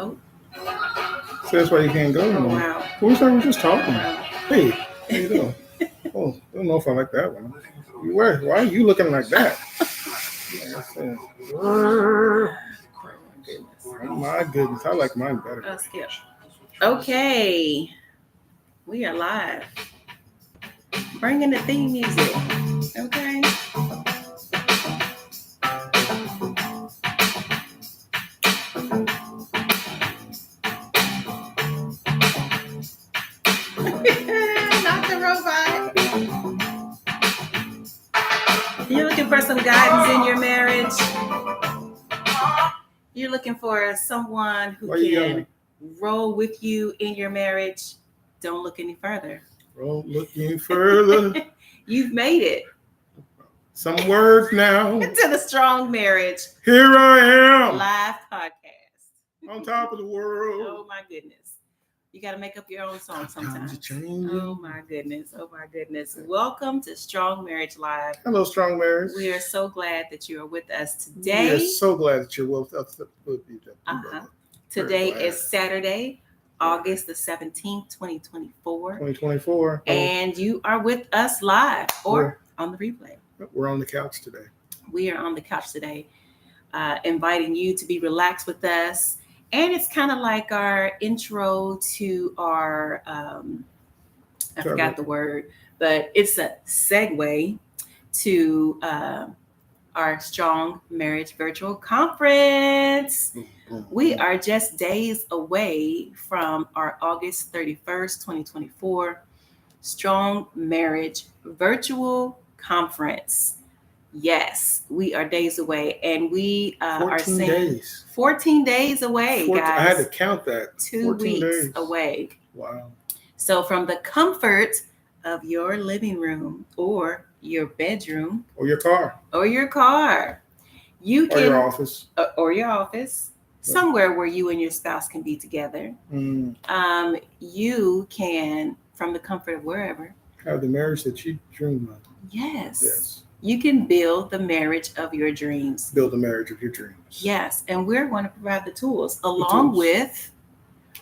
Oh. So that's why you can't go Oh, anymore. wow. We were just talking. Wow. Hey, how you doing? Oh, I don't know if I like that one. Why are you looking like that? Oh my goodness, I like mine better. Oh, skip. Okay. We are live. Bring in the theme music. Okay. Not the robot. You're looking for some guidance in your marriage. You're looking for someone who can roll with you in your marriage. Don't look any further. Don't look any further. You've made it. Some words now. To the Strong Marriage. Here I am. Live podcast. On top of the world. Oh my goodness. You got to make up your own song sometimes. Changing. Oh my goodness. Oh my goodness. Welcome to Strong Marriage Live. Hello, Strong Marriage. We are so glad that you are with us today. We are so glad that you're with us. Today is Saturday, August the 17th, 2024. 2024. And you are with us live or on the replay. We're on the couch today. We are on the couch today, inviting you to be relaxed with us. And it's kind of like our intro to our, I forgot the word, but it's a segue to our Strong Marriage Virtual Conference. We are just days away from our August 31st, 2024 Strong Marriage Virtual Conference. Yes, we are days away, and we are saying 14 days away, guys. I had to count that. 2 weeks days away. Wow. So from the comfort of your living room or your bedroom or your car, you can, or your office, somewhere where you and your spouse can be together. You can, from the comfort of wherever, have the marriage that you dream of. Yes. You can build the marriage of your dreams. Build the marriage of your dreams. Yes. And we're going to provide the tools along with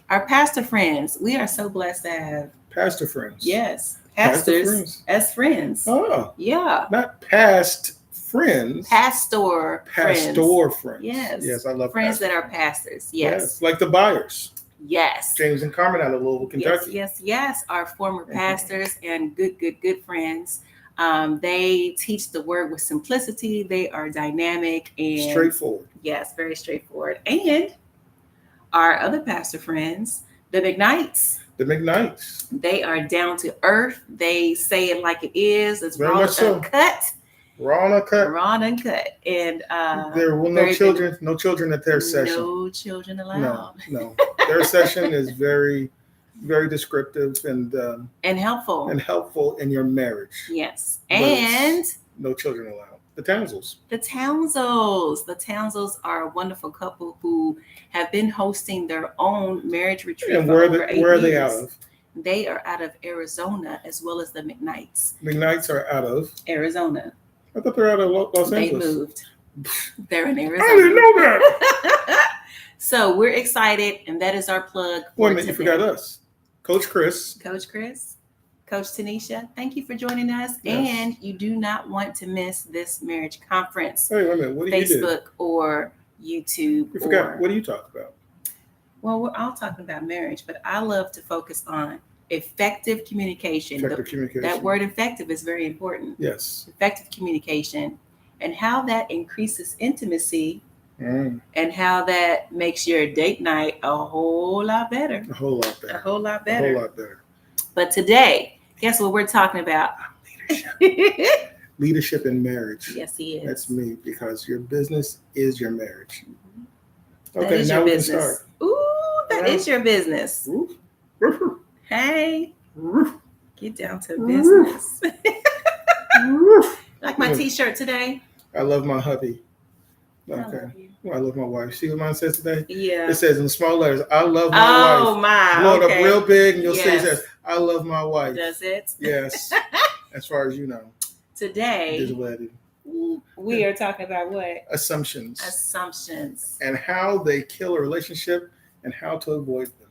our pastor friends. We are so blessed to have pastor friends. Yes. Pastors as friends. Oh. Yeah. Not past friends. Pastor friends. Yes. Yes, I love friends that are pastors. Yes. Like the Byers. Yes. James and Carmen out of Louisville, Kentucky. Yes. Our former pastors and good friends. They teach the word with simplicity. They are dynamic and straightforward. Yes, very straightforward. And our other pastor friends, the McKnights. They are down to earth. They say it like it is. It's raw and uncut. Raw and uncut. And there were no children. No children at their session. No children allowed. No. Their session is very descriptive and helpful in your marriage. Yes. And no children allowed. The Townsels are a wonderful couple who have been hosting their own marriage retreat. And where are they out of? They are out of Arizona, as well as the McKnights. McKnights are out of Arizona. I thought they're out of Los Angeles. They moved. They're in Arizona. I didn't know that. So we're excited, and that is our plug. Wait a minute, you forgot us. Coach Chris, Coach Tanisha, thank you for joining us. Yes. And you do not want to miss this marriage conference. Wait a minute, what do you do? Facebook or YouTube. You forgot. What do you talk about? Well, we're all talking about marriage, but I love to focus on effective communication. That word effective is very important. Yes. Effective communication and how that increases intimacy. And how that makes your date night a whole lot better. A whole lot better. But today, guess what we're talking about? Leadership. Leadership in marriage. Yes, he is. That's me, because your business is your marriage. Okay, now we can start. Ooh, that is your business. Hey, get down to business. Like my t-shirt today. I love my hubby. Okay. I love my wife. See what mine says today? Yeah. It says in small letters, I love my wife. Oh, my. Blow it up real big and you'll see it says, I love my wife. Does it? Yes. As far as you know. Today, we are talking about what? Assumptions. Assumptions. And how they kill a relationship and how to avoid them.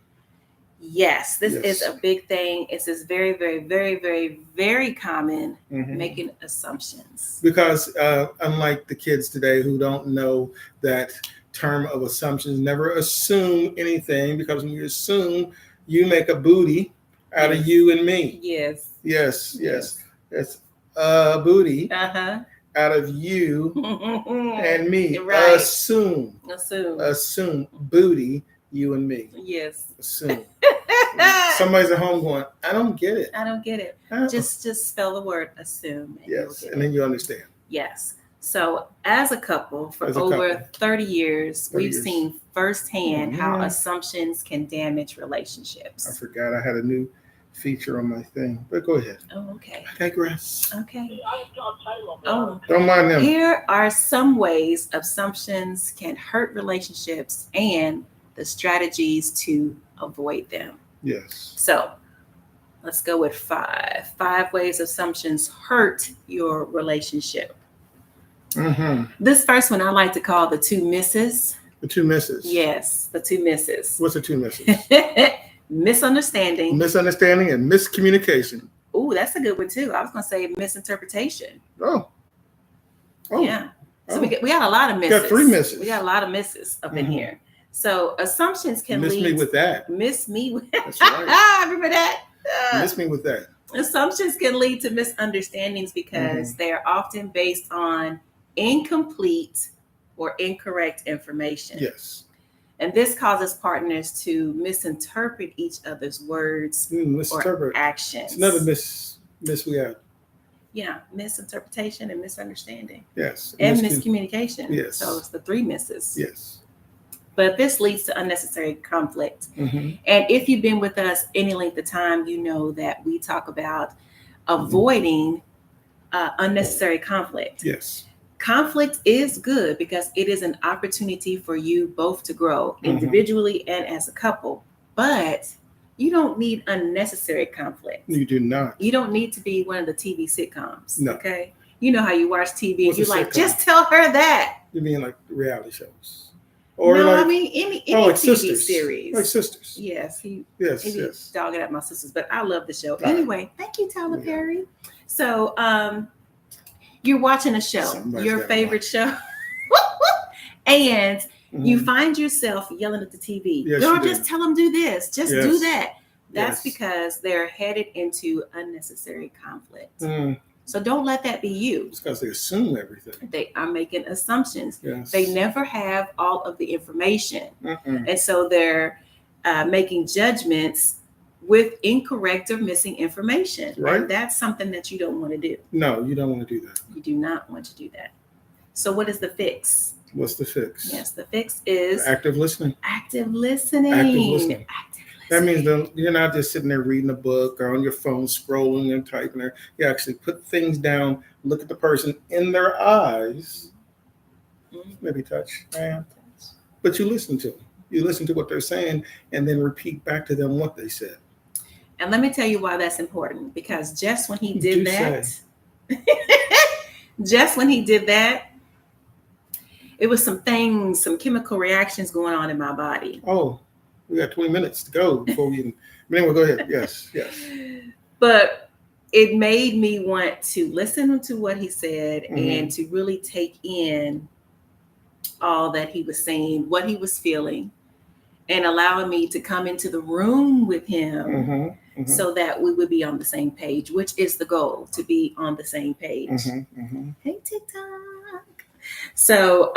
Yes, this is a big thing. It's just very, very, very, very, very common making assumptions. Because unlike the kids today who don't know that term of assumptions, never assume anything, because when you assume, you make a booty out of you and me. Yes. It's a booty out of you and me. Right. Assume booty, you and me. Yes. Assume. Somebody's at home going, I don't get it. Just spell the word assume. And then you understand. Yes. So as a couple, for over 30 years, we've seen firsthand how assumptions can damage relationships. I forgot I had a new feature on my thing, but go ahead. Oh, okay. I digress. Okay. Don't mind them. Here are some ways assumptions can hurt relationships and the strategies to avoid them. Yes. So let's go with 5 ways assumptions hurt your relationship. This first one I like to call the 2 misses. The 2 misses. Yes, the 2 misses. What's the 2 misses? Misunderstanding and miscommunication. Oh, that's a good one too. I was going to say misinterpretation. Oh. Yeah. So we got a lot of misses. We got 3 misses. We got a lot of misses up in here. So assumptions can lead. Miss me with that. Miss me with. That's right. Remember that? Miss me with that. Assumptions can lead to misunderstandings because they are often based on incomplete or incorrect information. Yes. And this causes partners to misinterpret each other's words or actions. It's another miss we have. Yeah, misinterpretation and misunderstanding. Yes. And miscommunication. Yes. So it's the 3 misses. Yes. But this leads to unnecessary conflict. And if you've been with us any length of time, you know that we talk about avoiding unnecessary conflict. Yes. Conflict is good because it is an opportunity for you both to grow individually and as a couple. But you don't need unnecessary conflict. You do not. You don't need to be one of the TV sitcoms. No. Okay. You know how you watch TV and you're like, just tell her that. You mean like reality shows? Or no, like, I mean any like TV sisters. Series. Like sisters. Yes. He yes. dogging at my sisters, but I love the show. Anyway, thank you, Tyler Perry. So you're watching a show, your favorite show, and you find yourself yelling at the TV. Yes, Girl, just tell them do this. Just do that. That's yes. because they're headed into unnecessary conflict. So don't let that be you. It's because they assume everything. They are making assumptions. Yes. They never have all of the information. And so they're making judgments with incorrect or missing information. Right. And that's something that you don't want to do. No, you don't want to do that. You do not want to do that. So what is the fix? What's the fix? Yes, the fix is active listening. Active listening. That means you're not just sitting there reading a book or on your phone scrolling and typing there. You actually put things down, look at the person in their eyes, maybe touch, but you listen to them. You listen to what they're saying and then repeat back to them what they said. And let me tell you why that's important, because just when he did that, it was some chemical reactions going on in my body. Oh, we got 20 minutes to go before we can. Anyway, go ahead. Yes. But it made me want to listen to what he said and to really take in all that he was saying, what he was feeling, and allowing me to come into the room with him so that we would be on the same page, which is the goal, to be on the same page. Hey, TikTok. So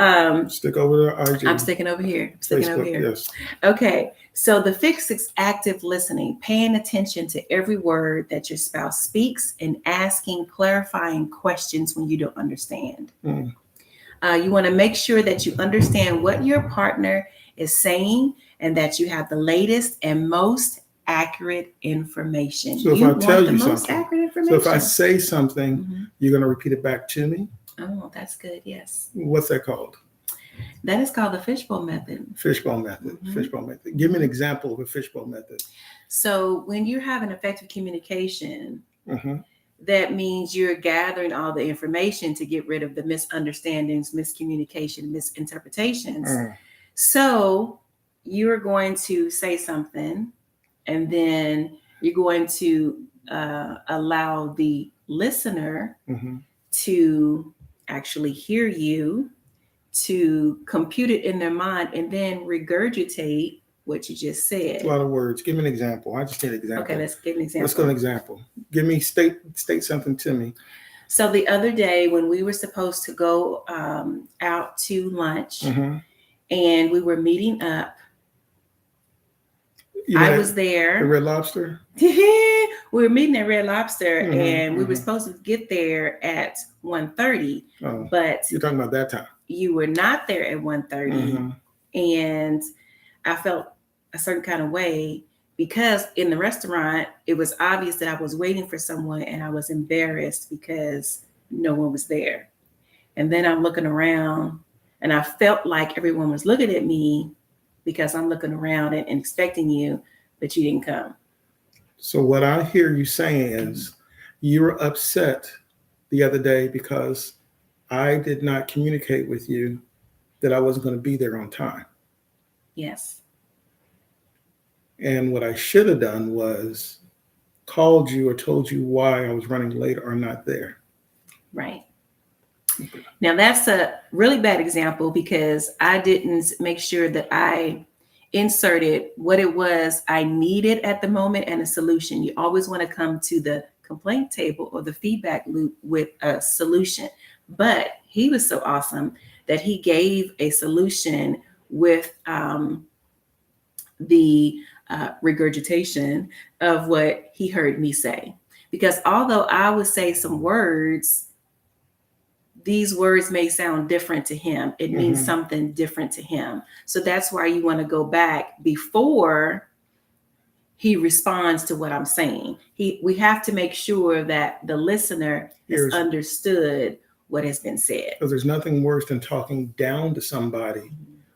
stick over there, IG. I'm sticking over here. Yes. Okay. So the fix is active listening, paying attention to every word that your spouse speaks and asking clarifying questions when you don't understand. You want to make sure that you understand what your partner is saying and that you have the latest and most accurate information. So if I tell you something, so if I say something, you're going to repeat it back to me? Oh, that's good. Yes. What's that called? That is called the fishbowl method. Fishbowl method. Fishbowl method. Give me an example of a fishbowl method. So when you're having effective communication, that means you're gathering all the information to get rid of the misunderstandings, miscommunication, misinterpretations. So you're going to say something, and then you're going to allow the listener to actually hear you, to compute it in their mind, and then regurgitate what you just said. A lot of words. Give me an example. I just need an example. Okay, let's give an example. Let's go an example. Give me, state something to me. So the other day when we were supposed to go out to lunch, and we were meeting up, I was there. The Red Lobster? We were meeting at Red Lobster, and we were supposed to get there at 1:30. Oh, but you're talking about that time. You were not there at 1:30. And I felt a certain kind of way because in the restaurant, it was obvious that I was waiting for someone, and I was embarrassed because no one was there. And then I'm looking around, and I felt like everyone was looking at me because I'm looking around and expecting you, but you didn't come. So what I hear you saying is you were upset the other day because I did not communicate with you that I wasn't going to be there on time. Yes. And what I should have done was called you or told you why I was running late or not there. Right. Now, that's a really bad example because I didn't make sure that I inserted what it was I needed at the moment and a solution. You always want to come to the complaint table or the feedback loop with a solution. But he was so awesome that he gave a solution with the regurgitation of what he heard me say. Because although I would say some words, these words may sound different to him. It means something different to him. So that's why you want to go back before he responds to what I'm saying. We have to make sure that the listener has understood what has been said. Because there's nothing worse than talking down to somebody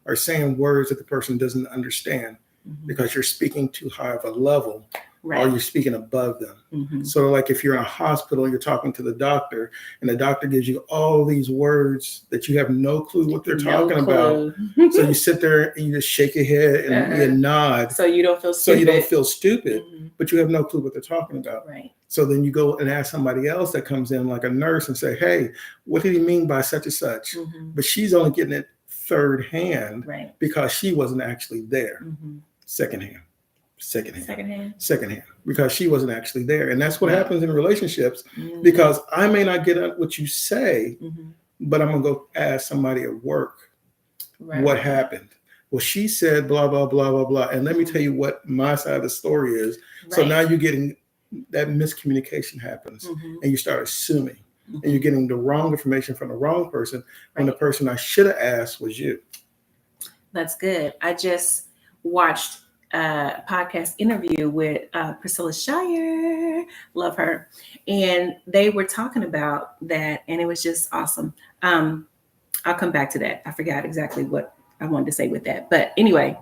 or saying words that the person doesn't understand because you're speaking too high of a level. Right. Or you're speaking above them. So like if you're in a hospital, you're talking to the doctor and the doctor gives you all these words that you have no clue what they're talking about. So you sit there and you just shake your head and you nod. So you don't feel stupid. But you have no clue what they're talking about. Right. So then you go and ask somebody else that comes in like a nurse and say, hey, what did he mean by such and such? But she's only getting it third hand because she wasn't actually there. Secondhand, because she wasn't actually there. And that's what happens in relationships because I may not get what you say, but I'm going to go ask somebody at work what happened. Well, she said blah, blah, blah, blah, blah. And let me tell you what my side of the story is. So now you're getting that miscommunication happens and you start assuming and you're getting the wrong information from the wrong person when the person I should have asked was you. That's good. I just watched a podcast interview with Priscilla Shire. Love her. And they were talking about that, and it was just awesome. I'll come back to that. I forgot exactly what I wanted to say with that. But anyway,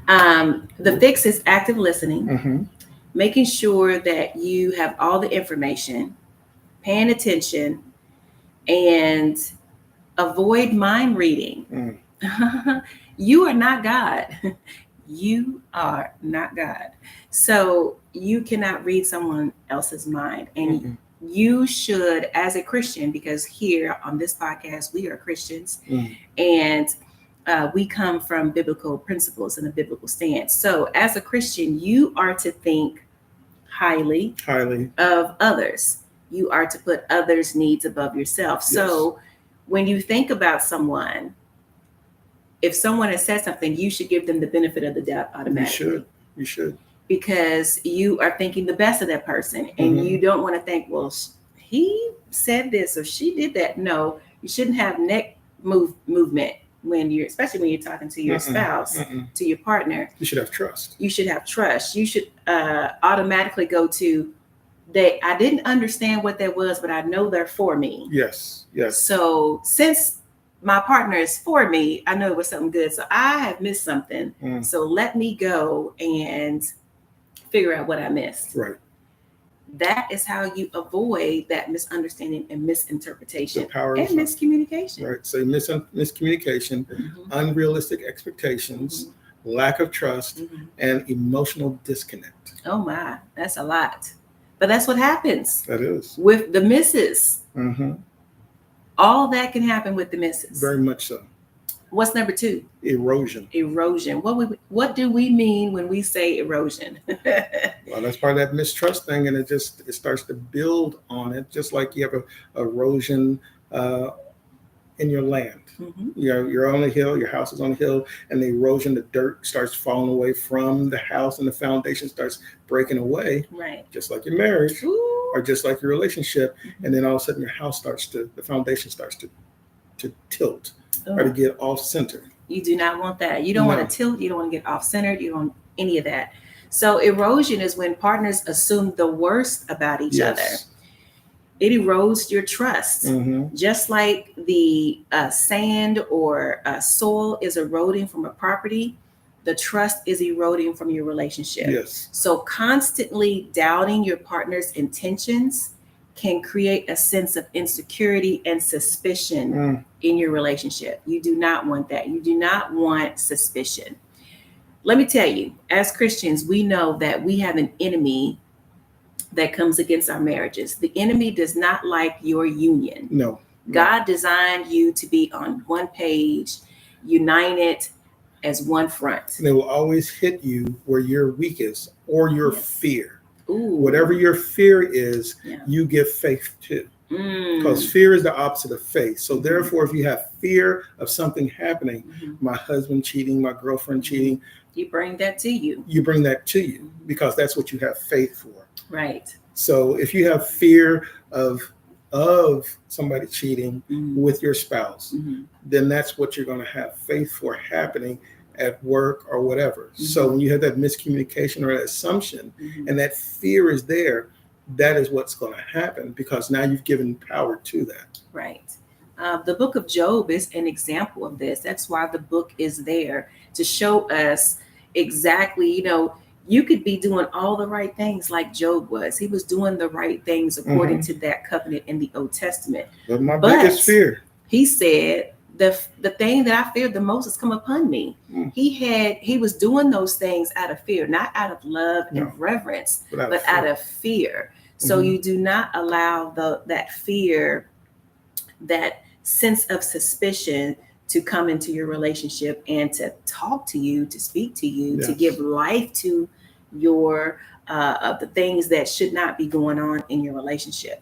the fix is active listening, making sure that you have all the information, paying attention, and avoid mind reading. You are not God. You are not God. So you cannot read someone else's mind. And you should, as a Christian, because here on this podcast, we are Christians and we come from biblical principles and a biblical stance. So as a Christian, you are to think highly of others. You are to put others' needs above yourself. Yes. So when you think about someone, if someone has said something, you should give them the benefit of the doubt automatically. You should. Because you are thinking the best of that person. And you don't want to think, well, he said this or she did that. No, you shouldn't have neck movement especially when you're talking to your spouse, to your partner. You should have trust. You should have trust. You should automatically go to, I didn't understand what that was, but I know they're for me. Yes. So since my partner is for me, I know it was something good. So I have missed something. So let me go and figure out what I missed. Right. That is how you avoid that misunderstanding and misinterpretation The power and of miscommunication. right. So miscommunication, unrealistic expectations, lack of trust, and emotional disconnect. Oh my, that's a lot. But that's what happens That is. with the misses. All that can happen with the misses. Very much so. What's number 2? Erosion. Erosion. What do we mean when we say erosion? Well, that's part of that mistrust thing, and it starts to build on it, just like you have a erosion in your land. You're on a hill, your house is on a hill, and the erosion, the dirt starts falling away from the house, and the foundation starts breaking away. Right. Just like your marriage, or just like your relationship, Mm-hmm. and then all of a sudden your house the foundation starts to tilt or to get off center. You do not want that. You don't want to tilt. You don't want to get off centered. You don't want any of that. So erosion is when partners assume the worst about each other. It erodes your trust. Just like the sand or soil is eroding from a property, the trust is eroding from your relationship. Yes. So constantly doubting your partner's intentions can create a sense of insecurity and suspicion in your relationship. You do not want that. You do not want suspicion. Let me tell you, as Christians, we know that we have an enemy that comes against our marriages. The enemy does not like your union. No. God designed you to be on one page, united as one front. And they will always hit you where you're weakest or your fear. Ooh. Whatever your fear is, you give faith to. Because fear is the opposite of faith. So therefore, if you have fear of something happening, my husband cheating, my girlfriend cheating, you bring that to you. You bring that to you because that's what you have faith for. Right. So if you have fear of somebody cheating with your spouse, then that's what you're going to have faith for happening at work or whatever. So when you have that miscommunication or that assumption and that fear is there, that is what's going to happen because now you've given power to that. Right. The book of Job is an example of this. That's why the book is there to show us exactly, you could be doing all the right things like Job was. He was doing the right things according to that covenant in the Old Testament. But my biggest fear. He said, the thing that I feared the most has come upon me. He was doing those things out of fear, not out of love and reverence, but out of fear. So you do not allow that fear, that sense of suspicion to come into your relationship and to talk to you, to speak to you, to give life to your the things that should not be going on in your relationship.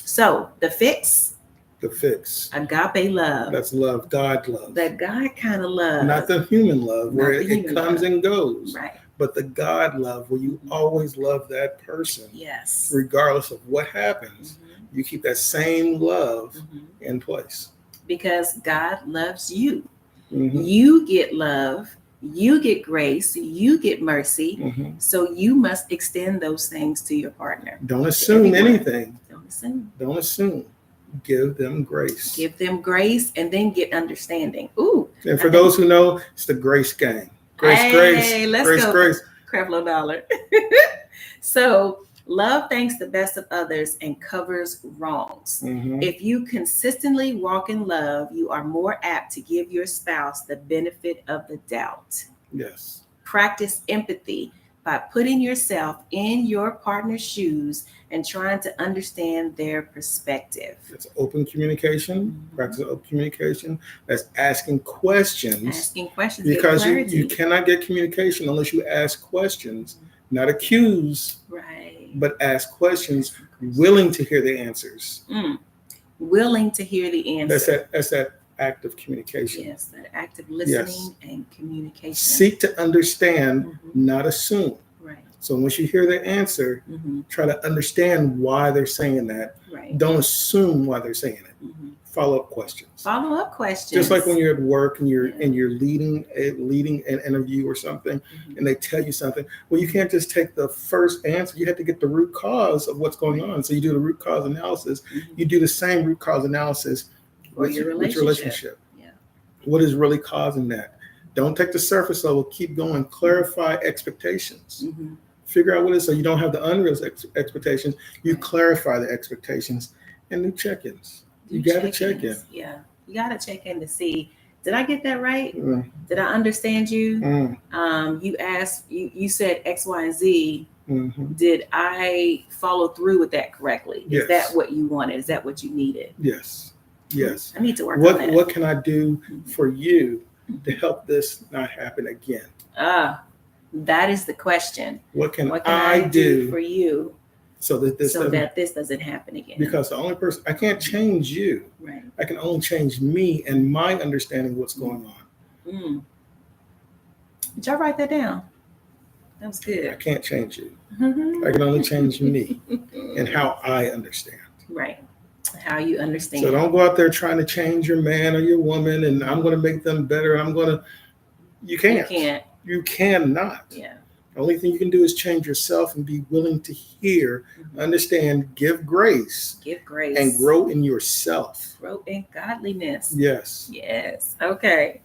So the fix, agape love. That's love, God love. That God kind of love. Not the human love where it comes and goes. Right. But the God love where you always love that person. Yes. Regardless of what happens, you keep that same love in place. Because God loves you. You get love, you get grace, you get mercy. So you must extend those things to your partner. Don't assume anything. Don't assume. Give them grace. Give them grace and then get understanding. Ooh. And for those who know, it's the grace gang. Grace. Let's go. Creflo Dollar. So love thinks the best of others and covers wrongs. If you consistently walk in love, you are more apt to give your spouse the benefit of the doubt. Yes. Practice empathy by putting yourself in your partner's shoes and trying to understand their perspective. It's open communication. Practice open communication. That's asking questions. Because you cannot get communication unless you ask questions, not accuse. Right. But ask questions, willing to hear the answers. Willing to hear the answer. That's that act of communication. Yes, that act of listening and communication. Seek to understand, not assume. Right. So once you hear the answer, try to understand why they're saying that. Right. Don't assume why they're saying it. Follow-up questions. Just like when you're at work and you're leading an interview or something, and they tell you something. Well, you can't just take the first answer. You have to get the root cause of what's going on. So you do the root cause analysis. You do the same root cause analysis with your relationship. Yeah. What is really causing that? Don't take the surface level. Keep going. Clarify expectations. Figure out what it is so you don't have the unrealistic expectations. You clarify the expectations and new check-ins. You got to check in. Yeah. You got to check in to see, did I get that right? Mm. Did I understand you? Mm. You asked, you said X, Y, and Z. Mm-hmm. Did I follow through with that correctly? Yes. Is that what you wanted? Is that what you needed? Yes. Yes. I need to work on that. What can I do for you to help this not happen again? That is the question. What can I do for you so that this doesn't happen again? Because the only person, I can't change you. Right. I can only change me and my understanding of what's going on. Did y'all write that down? That was good. I can't change you. I can only change me and how I understand. Right. How you understand. So don't go out there trying to change your man or your woman and I'm going to make them better. You can't. You can't. You cannot. Yeah. The only thing you can do is change yourself and be willing to hear, understand, give grace. Give grace. And grow in yourself. Grow in godliness. Yes. Yes. Okay.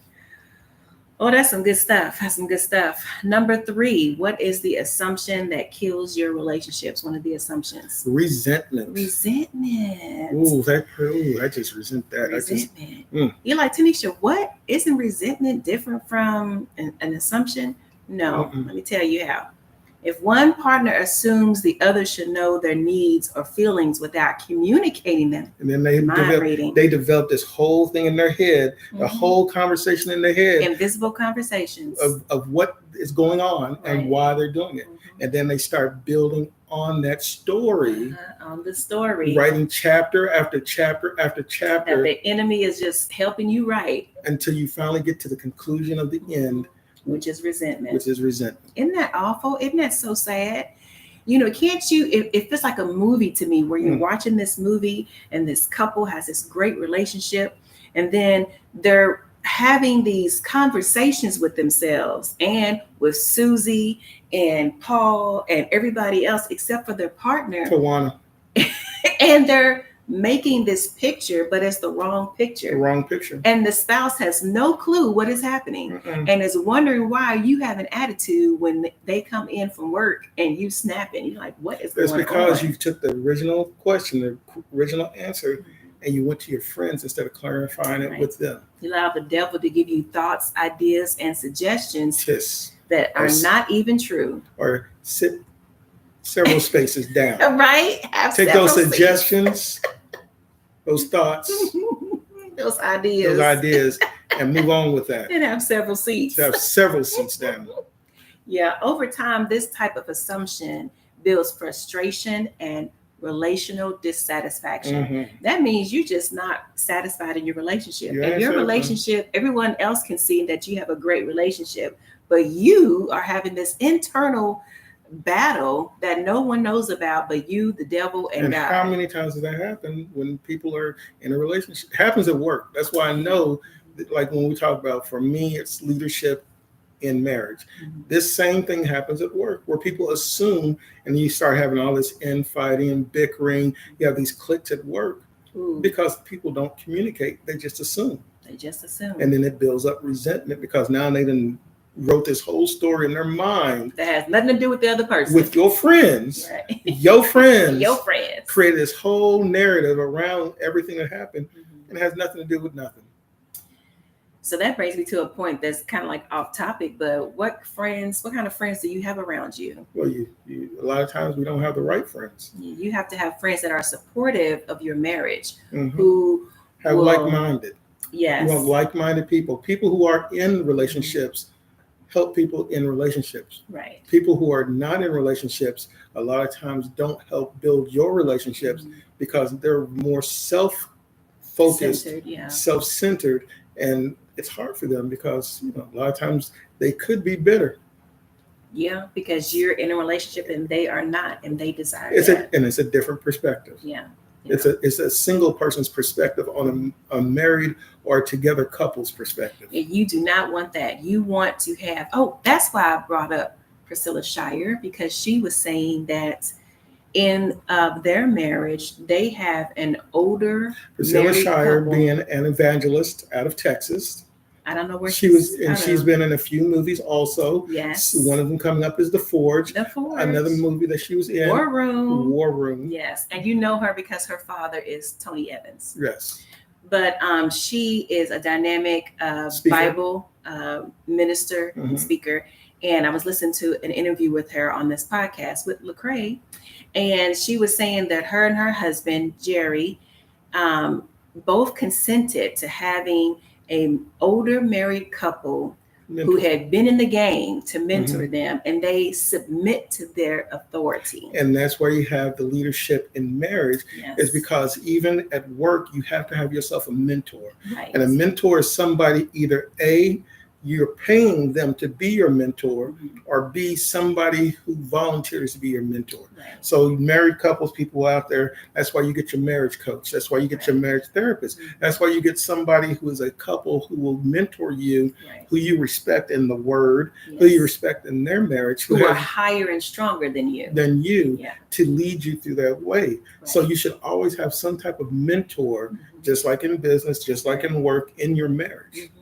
Oh, that's some good stuff. That's some good stuff. Number 3, what is the assumption that kills your relationships? One of the assumptions. Resentment. Ooh, I just resent that. Resentment. You're like, Tanisha, what? Isn't resentment different from an assumption? No. Let me tell you how. If one partner assumes the other should know their needs or feelings without communicating them, and then they develop this whole thing in their head, the whole conversation in their head, invisible conversations of what is going on and why they're doing it, and then they start building on that story, on the story, writing chapter after chapter after chapter. That the enemy is just helping you write until you finally get to the conclusion of the end. Which is resentment. Isn't that awful? Isn't that so sad? Can't you, if it's like a movie to me where you're watching this movie and this couple has this great relationship and then they're having these conversations with themselves and with Susie and Paul and everybody else except for their partner. Tawana. And they're making this picture, but it's the wrong picture. And the spouse has no clue what is happening and is wondering why you have an attitude when they come in from work and you snapping. You're like, what is going on? It's because you took the original question, the original answer, and you went to your friends instead of clarifying it with them. You allow the devil to give you thoughts, ideas, and suggestions that are not even true. Or sit several spaces down. Right? Take those suggestions, those thoughts, those ideas, and move on with that. And have several seats. Down. Yeah. Over time, this type of assumption builds frustration and relational dissatisfaction. That means you're just not satisfied in your relationship. And your relationship, everyone else can see that you have a great relationship, but you are having this internal battle that no one knows about but you, the devil, and God. How many times does that happen when people are in a relationship? It happens at work. That's why I know that, like when we talk about, for me, it's leadership in marriage. This same thing happens at work where people assume, and you start having all this infighting and bickering. You have these cliques at work because people don't communicate. They just assume. And then it builds up resentment because now they didn't wrote this whole story in their mind that has nothing to do with the other person. With your friends, your friends created this whole narrative around everything that happened, and it has nothing to do with nothing. So that brings me to a point that's kind of like off topic, but what kind of friends do you have around you? Well, you a lot of times we don't have the right friends. You have to have friends that are supportive of your marriage, who have like-minded. Yes. You want like-minded people who are in relationships. Help people in relationships. Right. People who are not in relationships a lot of times don't help build your relationships because they're more self-focused, self-centered, and it's hard for them because a lot of times they could be bitter. Yeah, because you're in a relationship and they are not, and they desire that. And it's a different perspective. Yeah. It's a single person's perspective on a married or together couple's perspective. And you do not want that. You want to have, that's why I brought up Priscilla Shirer, because she was saying that in their marriage, they have an older Priscilla Shirer couple. Being an evangelist out of Texas. I don't know where she's been in a few movies also. Yes. One of them coming up is The Forge. The Forge. Another movie that she was in. War Room. Yes. Yes. And you know her because her father is Tony Evans. Yes. But she is a dynamic Bible minister and speaker. And I was listening to an interview with her on this podcast with Lecrae. And she was saying that her and her husband, Jerry, both consented to having an older married couple who had been in the game to mentor them, and they submit to their authority. And that's where you have the leadership in marriage, is because even at work, you have to have yourself a mentor. Right. And a mentor is somebody either A, you're paying them to be your mentor, or B, somebody who volunteers to be your mentor. Right. So married couples, people out there, that's why you get your marriage coach. That's why you get your marriage therapist. That's why you get somebody who is a couple who will mentor you, who you respect in the word, who you respect in their marriage. Who are higher and stronger than you. To lead you through that way. Right. So you should always have some type of mentor, just like in business, just like in work, in your marriage.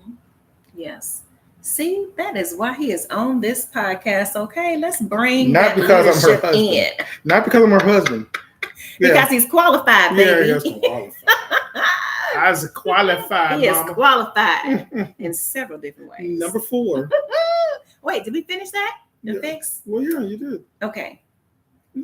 Yes. See, that is why he is on this podcast. Okay, let's bring not because I'm her husband. In. Not because I'm her husband. Because he's qualified, baby. Yeah, he's qualified. I was qualified. He is qualified in several different ways. Number 4. Wait, did we finish that? The fix? Well, yeah, you did. Okay.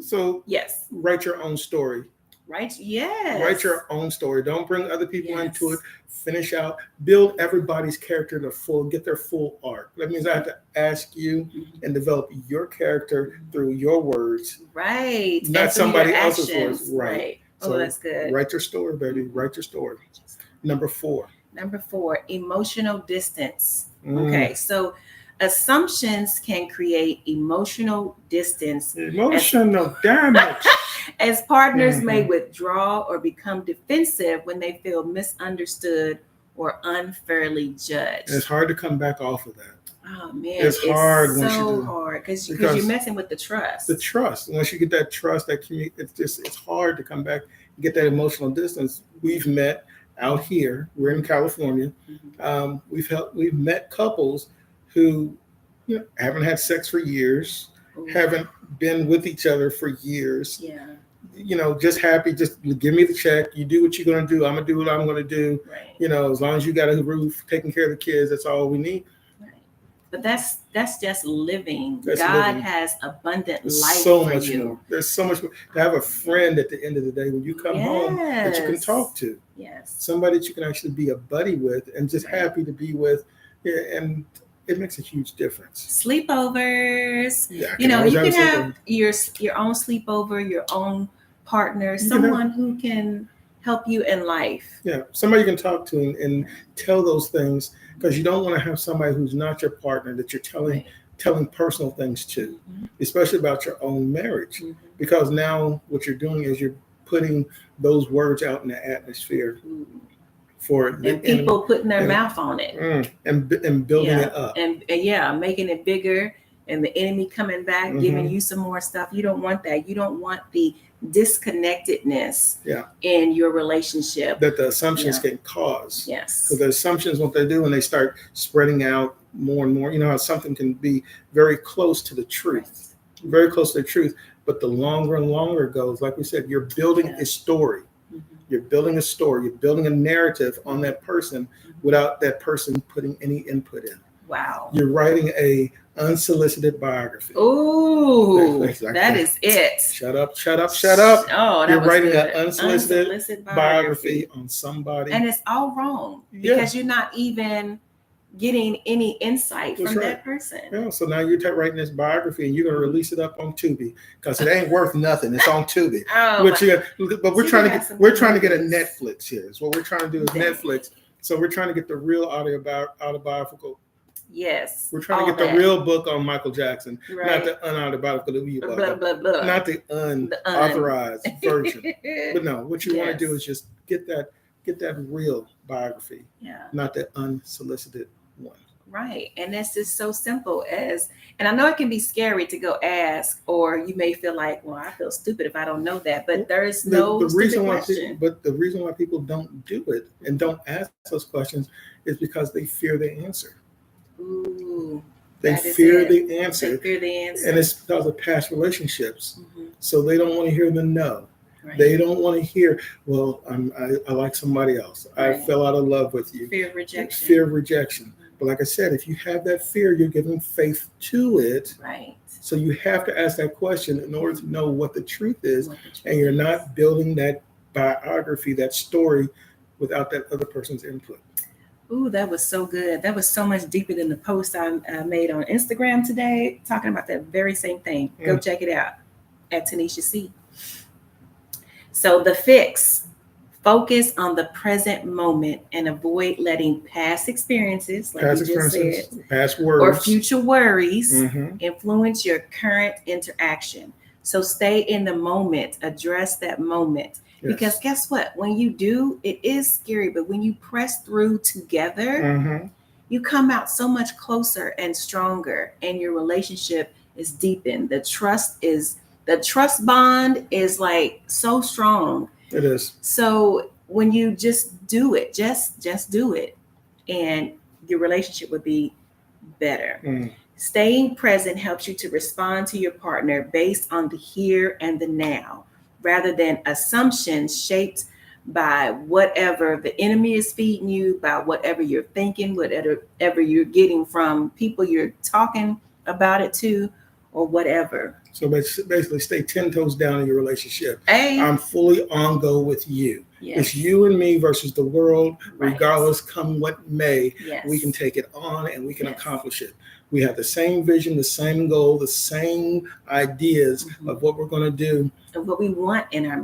So yes, write your own story. Right. Yes. Write your own story. Don't bring other people into it. Finish out. Build everybody's character to get their full arc. That means I have to ask you and develop your character through your words. Right. Not somebody else's words. Right. So that's good. Write your story, baby. Write your story. Number 4. Number 4, emotional distance. Okay. So assumptions can create emotional distance. Emotional damage. As partners may withdraw or become defensive when they feel misunderstood or unfairly judged. It's hard to come back off of that. Oh man, it's hard. So hard because you're messing with the trust. The trust. Once you get that trust, it's hard to come back and get that emotional distance. We've met out here. We're in California. We've met couples who haven't had sex for years, haven't been with each other for years. Yeah. Just happy, just give me the check. You do what you're going to do. I'm going to do what I'm going to do. Right. As long as you got a roof, taking care of the kids, that's all we need. Right. But that's just living. God has abundant life so for much you. more. There's so much more. To have a friend at the end of the day when you come home that you can talk to. Yes. Somebody that you can actually be a buddy with and just happy to be with. Yeah, and it makes a huge difference. Sleepovers. Yeah, you can have your own sleepover, your own partner, someone who can help you in life. Yeah, somebody you can talk to and tell those things, because you don't want to have somebody who's not your partner that you're telling personal things to, especially about your own marriage. Because now what you're doing is you're putting those words out in the atmosphere. And people putting their mouth on it and building it up and making it bigger, and the enemy coming back giving you some more stuff. You don't want that. You don't want the disconnectedness in your relationship that the assumptions can cause. Yes, so the assumptions, what they do when they start spreading out more and more, how something can be very close to the truth, very close to the truth, but the longer and longer it goes, like we said, you're building a story. You're building a story. You're building a narrative on that person without that person putting any input in. Wow. You're writing a unsolicited biography. Oh, that is it. Shut up. Oh, you're writing an unsolicited biography on somebody. And it's all wrong because you're not even getting any insight from that person. Yeah, so now you're writing this biography and you're going to release it up on Tubi because it ain't worth nothing. It's on Tubi. But we're trying to get a Netflix here. Is what we're trying to do is Netflix. So we're trying to get the real autobiographical. Yes. We're trying to get the real book on Michael Jackson, not the unautobiographical, not the unauthorized version. But no, what you want to do is just get that real biography, not the unsolicited one. Right. And that's just so simple as, and I know it can be scary to go ask, or you may feel like, well, I feel stupid if I don't know that, but there's no the stupid reason why question. but the reason why people don't do it and don't ask those questions is because they fear the answer. Ooh, They that is fear it. the They answer. fear the answer. And it's because of past relationships. Mhm. So they don't want to hear the no. Right. They don't want to hear, well, I like somebody else. I Right. fell out of love with you. Fear of rejection. Fear of rejection. But like I said, if you have that fear, you're giving faith to it. Right. So you have to ask that question in order to know what the truth is. What the truth And you're is. not building that biography, that story, without that other person's input. Ooh, that was so good. That was so much deeper than the post I made on Instagram today, talking about that very same thing. Go check it out at Tanisha C. So the fix: focus on the present moment and avoid letting past experiences, like you just said, past words, or future worries Mhm. influence your current interaction. So stay in the moment, address that moment. Yes. Because guess what? When you do, it is scary, but when you press through together, Mhm. you come out so much closer and stronger, and your relationship is deepened. The trust bond is like so strong. It is. So when you just do it, just do it, and your relationship would be better. Staying present helps you to respond to your partner based on the here and the now, rather than assumptions shaped by whatever the enemy is feeding you, by whatever you're thinking, whatever you're getting from people you're talking about it to, or whatever. So basically, stay 10 toes down in your relationship. Hey. I'm fully on go with you. Yes. It's you and me versus the world, Right. regardless come what may. Yes. We can take it on and we can Yes. accomplish it. We have the same vision, the same goal, the same ideas of what we're going to do. And what we want in our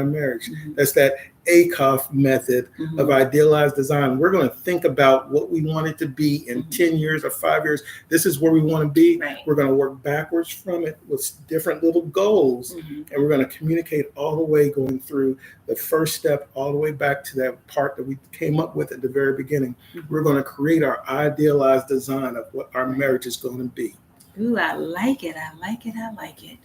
marriage. That's that ACOF method of idealized design. We're going to think about what we want it to be in 10 years or 5 years. This is where we want to be. Right. We're going to work backwards from it with different little goals. And we're going to communicate all the way going through the first step, all the way back to that part that we came up with at the very beginning. We're going to create our idealized design of what our marriage is going to be. Ooh, I like it. I like it. I like it.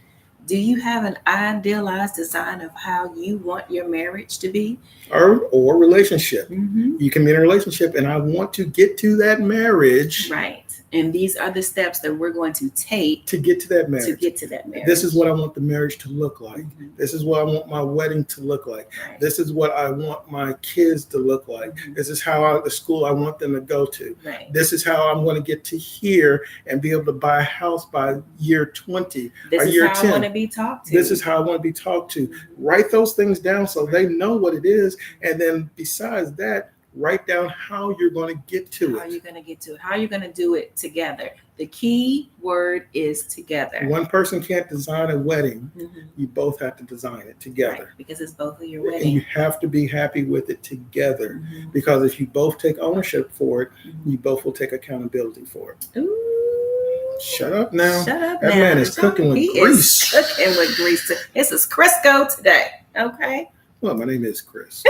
Do you have an idealized design of how you want your marriage to be? Or relationship. You can be in a relationship and I want to get to that marriage. Right. And these are the steps that we're going to take to get to that marriage. This is what I want the marriage to look like. This is what I want my wedding to look like. Right. This is what I want my kids to look like. This is how the school I want them to go to. Right. This is how I'm going to get to here and be able to buy a house by year 20 this or is year how 10. I want to be talked to. This is how I want to be talked to. Write those things down so they know what it is. And then besides that, write down how you're going to get to it. How are you going to get to it? How are you going to do it together? The key word is together. One person can't design a wedding. You both have to design it together. Right, because it's both of your wedding. And you have to be happy with it together. Because if you both take ownership for it, you both will take accountability for it. Ooh. Shut up now. Shut up that now. Man is cooking with grease. Is cooking with grease. This is Crisco today. Okay. Well, my name is Chris.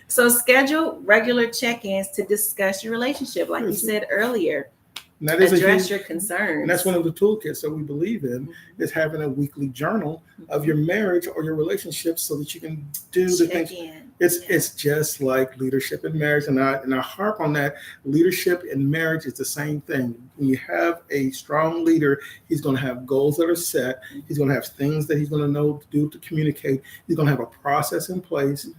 So schedule regular check-ins to discuss your relationship, like you said earlier. And that is address your concerns. And that's one of the toolkits that we believe in is having a weekly journal of your marriage or your relationship so that you can do the things. It's just like leadership in marriage. And I harp on that. Leadership in marriage is the same thing. When you have a strong leader, he's going to have goals that are set. He's going to have things that he's going to know to do to communicate. He's going to have a process in place.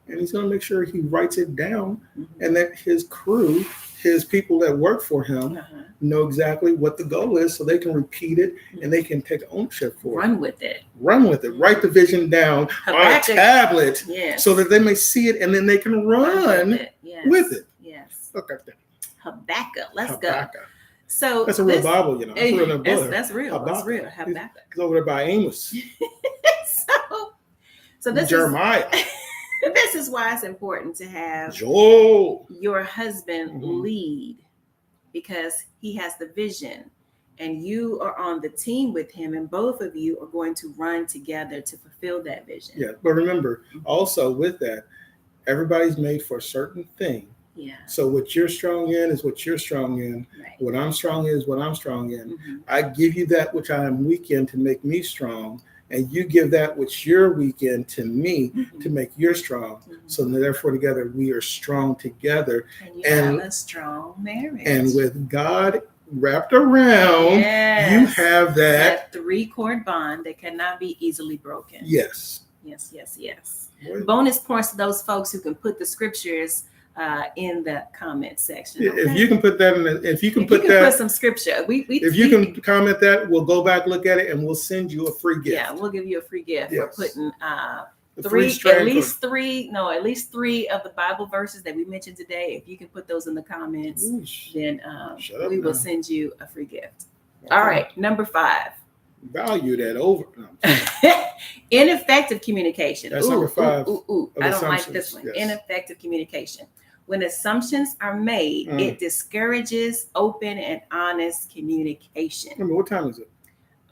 And he's going to make sure he writes it down and that his crew, his people that work for him, know exactly what the goal is so they can repeat it and they can take ownership for it. Run with it. Write the vision down on a tablet so that they may see it and then they can run with it. Yes. Okay. Habakkuk. Let's go. So that's a real Bible, you know. That's real. That's real. That's real. Habakkuk. It's over there by Amos. so this Jeremiah. This is why it's important to have your husband lead, because he has the vision and you are on the team with him and both of you are going to run together to fulfill that vision. Yeah, but remember, also with that, everybody's made for a certain thing Yeah. So what you're strong in is what you're strong in. Right. What I'm strong in is what I'm strong in. Mm-hmm. I give you that which I am weak in to make me strong, and you give that which you're weak in to me to make you strong. Mm-hmm. So therefore, together we are strong together. And you have a strong marriage. And with God wrapped around, you have that 3-chord bond that cannot be easily broken. Yes. Yes, yes, yes. What? Bonus points to those folks who can put the scriptures in the comment section. Okay? If you can put that in, if you can put some scripture, if you can comment that, we'll go back, look at it, and we'll send you a free gift. Yeah, we'll give you a free gift for putting at least three of the Bible verses that we mentioned today. If you can put those in the comments, then we will send you a free gift. Okay. All right, number 5. Value that over. Ineffective communication. That's number 5. I don't like this one. Yes. Ineffective communication. When assumptions are made, it discourages open and honest communication. What time is it?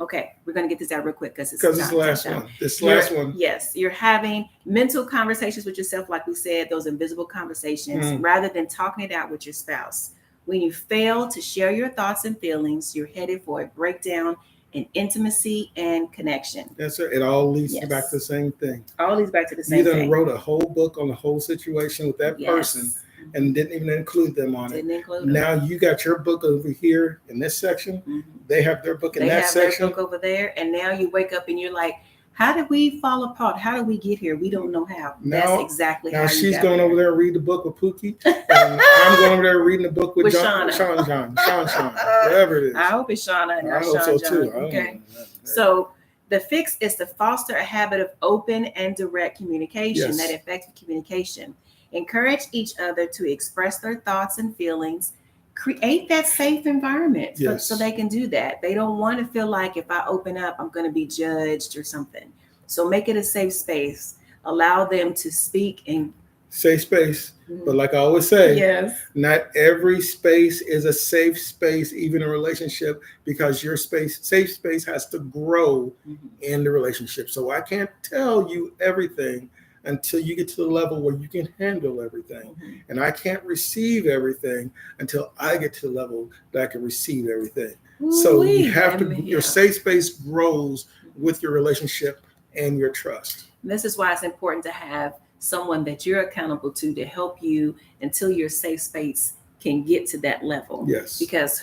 Okay, we're going to get this out real quick because it's the last one. This last one. Yes, you're having mental conversations with yourself, like we said, those invisible conversations, rather than talking it out with your spouse. When you fail to share your thoughts and feelings, you're headed for a breakdown in intimacy and connection. Yes, sir. It all leads back to the same thing. All leads back to the same thing. You wrote a whole book on the whole situation with that person and didn't even include them on it. Now you got your book over here in this section. They have their book in that section. They have their book over there. And now you wake up and you're like, how did we fall apart? How did we get here? We don't know how. That's exactly how you got she's going over there and read the book with Pookie. And I'm going over there reading the book with Sean, whatever it is. I hope it's Shauna and not Sean too. Okay. So the fix is to foster a habit of open and direct communication, that effective communication. Encourage each other to express their thoughts and feelings. Create that safe environment so they can do that. They don't want to feel like if I open up, I'm going to be judged or something. So make it a safe space. Allow them to speak and safe space. But like I always say, not every space is a safe space, even a relationship, because your safe space has to grow in the relationship. So I can't tell you everything until you get to the level where you can handle everything. And I can't receive everything until I get to the level that I can receive everything. So you have to, your safe space grows with your relationship and your trust. And this is why it's important to have someone that you're accountable to help you until your safe space can get to that level. Yes. Because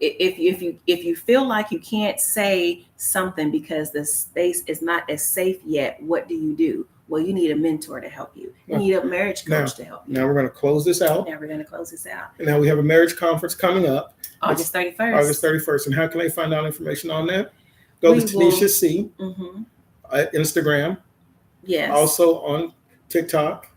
if you feel like you can't say something because the space is not as safe yet, what do? Well, you need a mentor to help you. You need a marriage coach to help you. Now we're going to close this out. And now we have a marriage conference coming up. August 31st. August 31st. And how can they find out information on that? Go to Tanisha C. At Instagram. Yes. Also on TikTok.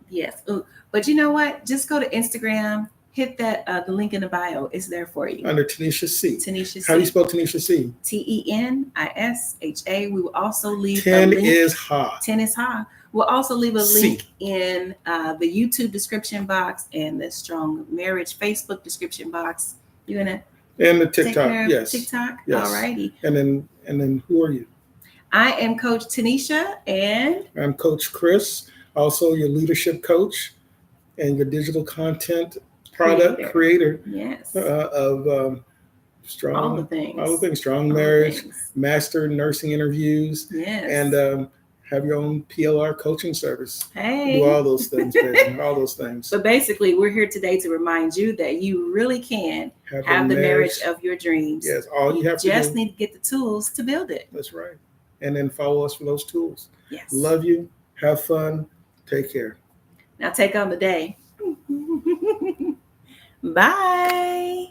Yes. Ooh. But you know what? Just go to Instagram. Hit that the link in the bio. It's there for you. Under Tanisha C. Tanisha C. How do you spell Tanisha C? TENISHA. We will also leave 10 a link. 10 is ha. 10 is ha. We'll also leave a link in the YouTube description box and the Strong Marriage Facebook description box. You're gonna and the TikTok. Yes. TikTok. Yes. Alrighty. And then who are you? I am Coach Tanisha, and I'm Coach Chris, also your leadership coach and your digital content product creator. Yes. Of strong, all the things, strong marriage, master nursing interviews, and have your own PLR coaching service. Hey, do all those things, baby, all those things. But basically, we're here today to remind you that you really can have the marriage of your dreams. Yes, all you have to just need to get the tools to build it. That's right, and then follow us for those tools. Yes. Love you. Have fun. Take care. Now take on the day. Bye.